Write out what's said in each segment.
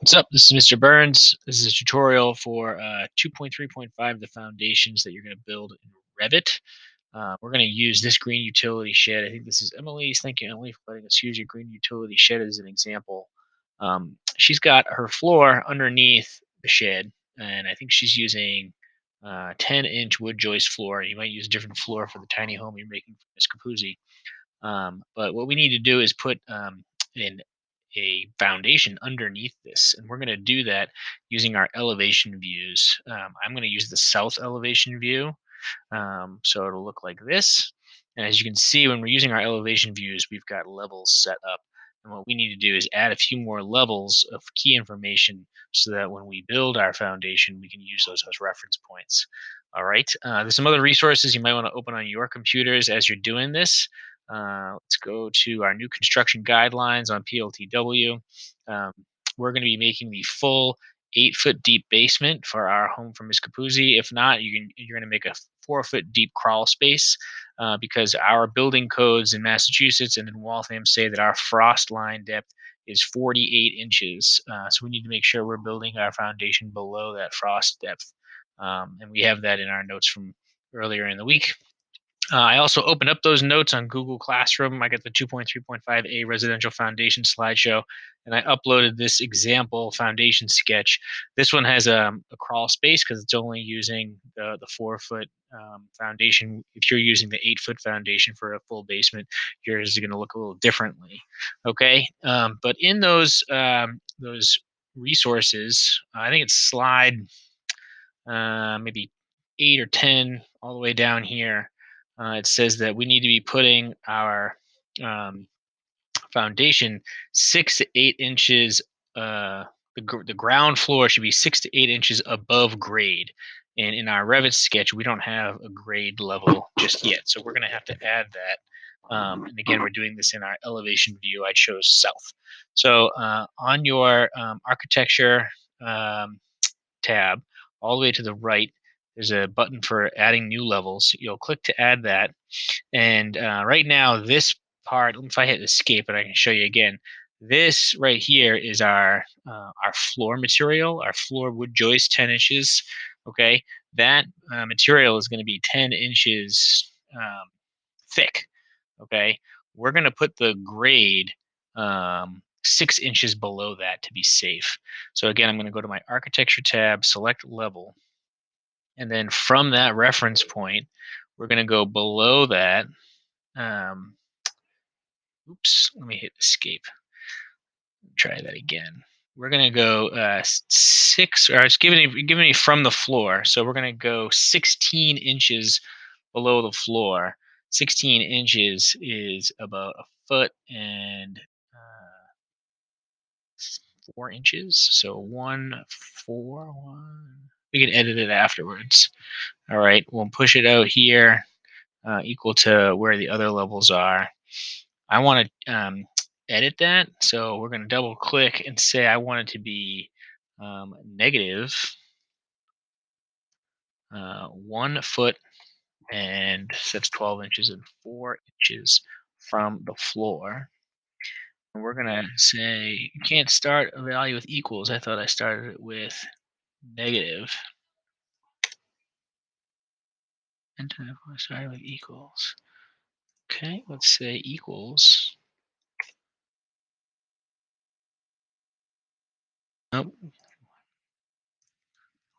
What's up? This is Mr. Burns. This is a tutorial for 2.3.5, the foundations that you're going to build in Revit. We're going to use this green utility shed. I think this is Emily's. Thank you, Emily, for letting us use your green utility shed as an example. She's got her floor underneath the shed, and I think she's using 10-inch wood joist floor. You might use a different floor for the tiny home you're making for Miss Capuzzi. But what we need to do is put in a foundation underneath this, and we're going to do that using our elevation views. I'm going to use the south elevation view, so it'll look like this. And as you can see, when we're using our elevation views, we've got levels set up. And what we need to do is add a few more levels of key information so that when we build our foundation, we can use those as reference points. All right. There's some other resources you might want to open on your computers as you're doing this. Let's go to our new construction guidelines on PLTW. Um, we're going to be making the full 8-foot deep basement for our home for Miss Capuzzi. If not, you're going to make a 4-foot deep crawl space because our building codes in Massachusetts and in Waltham say that our frost line depth is 48 inches. So we need to make sure we're building our foundation below that frost depth. And we have that in our notes from earlier in the week. I also opened up those notes on Google Classroom. I got the 2.3.5A residential foundation slideshow, and I uploaded this example foundation sketch. This one has a crawl space because it's only using the 4-foot foundation. If you're using the 8-foot foundation for a full basement, yours is going to look a little differently. Okay, but in those resources, I think it's slide maybe 8 or 10 all the way down here. It says that we need to be putting our um, foundation 6 to 8 inches. The ground floor should be 6 to 8 inches above grade. And in our Revit sketch, we don't have a grade level just yet. So we're going to have to add that. And again, we're doing this in our elevation view. I chose south. So on your architecture tab, all the way to the right, there's a button for adding new levels. You'll click to add that. And right now, this part, if I hit escape, and I can show you again, this right here is our floor material, our floor wood joist, 10 inches. Okay, that material is going to be 10 inches thick. Okay, we're going to put the grade 6 inches below that to be safe. So again, I'm going to go to my architecture tab, select level, and then from that reference point, we're going to go below that. Oops, let me hit escape. Try that again. We're going to go 6, or it's giving me from the floor. So we're going to go 16 inches below the floor. 16 inches is about a foot and 4 inches. So 1, 4, 1. We can edit it afterwards. All right, we'll push it out here equal to where the other levels are. I want to edit that, so we're going to double click and say I want it to be negative 1 foot, and that's 12 inches and 4 inches from the floor. And we're going to say you can't start a value with equals. I thought I started it with negative. And I started with equals. Okay, let's say equals. Nope.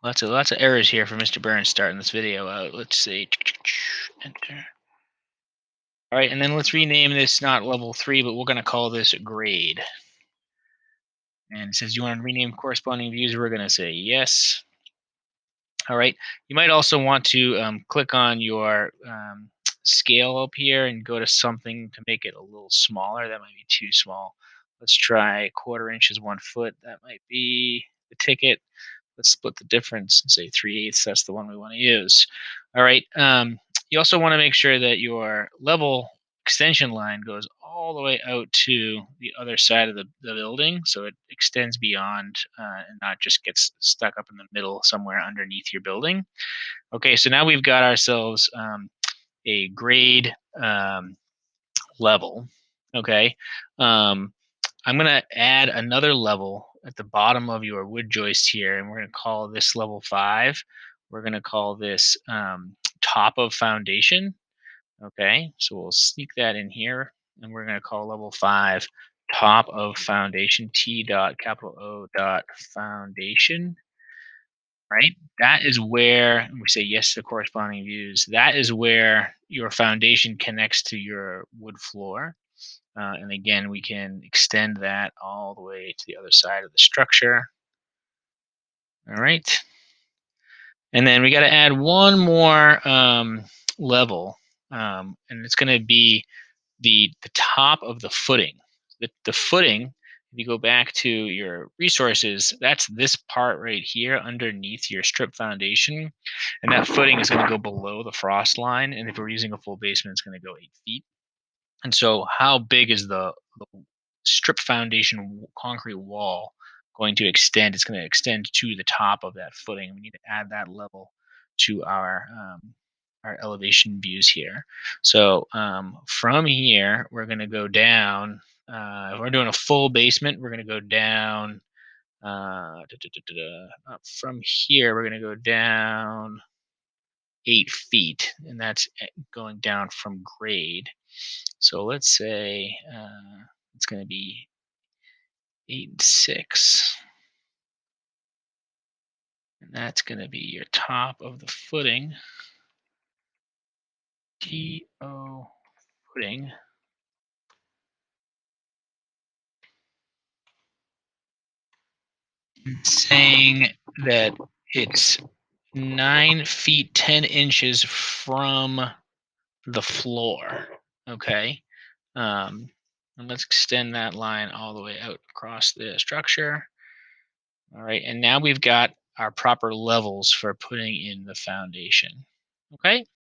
Lots of errors here for Mr. Burns starting this video out. Let's see. Enter. All right, and then let's rename this not level 3, but we're going to call this grade. And it says you want to rename corresponding views. We're going to say yes. All right. You might also want to click on your scale up here and go to something to make it a little smaller. That might be too small. Let's try 1/4 inches, 1 foot. That might be the ticket. Let's split the difference and say 3/8. That's the one we want to use. All right. You also want to make sure that your level extension line goes all the way out to the other side of the building, so it extends beyond and not just gets stuck up in the middle somewhere underneath your building. Okay, so now we've got ourselves a grade level. Okay, I'm going to add another level at the bottom of your wood joist here, and we're going to call this level 5. We're going to call this top of foundation. Okay, so we'll sneak that in here, and we're going to call level 5 top of foundation, T dot capital O dot foundation. Right, that is where, and we say yes to corresponding views. That is where your foundation connects to your wood floor. And again, we can extend that all the way to the other side of the structure. All right. And then we got to add one more level, and it's going to be the top of the footing. The footing, if you go back to your resources, that's this part right here underneath your strip foundation, and that footing is going to go below the frost line. And if we're using a full basement, it's going to go 8 feet. And so, how big is the strip foundation concrete wall going to extend? It's going to extend to the top of that footing. We need to add that level to our elevation views here. So from here, we're going to go down. If we're doing a full basement, we're going to go down. From here, we're going to go down 8 feet, and that's going down from grade. So let's say it's going to be 8 and 6, and that's going to be your top of the footing, TO footing, saying that it's 9 feet 10 inches from the floor. Okay, and let's extend that line all the way out across the structure. All right, and now we've got our proper levels for putting in the foundation. Okay.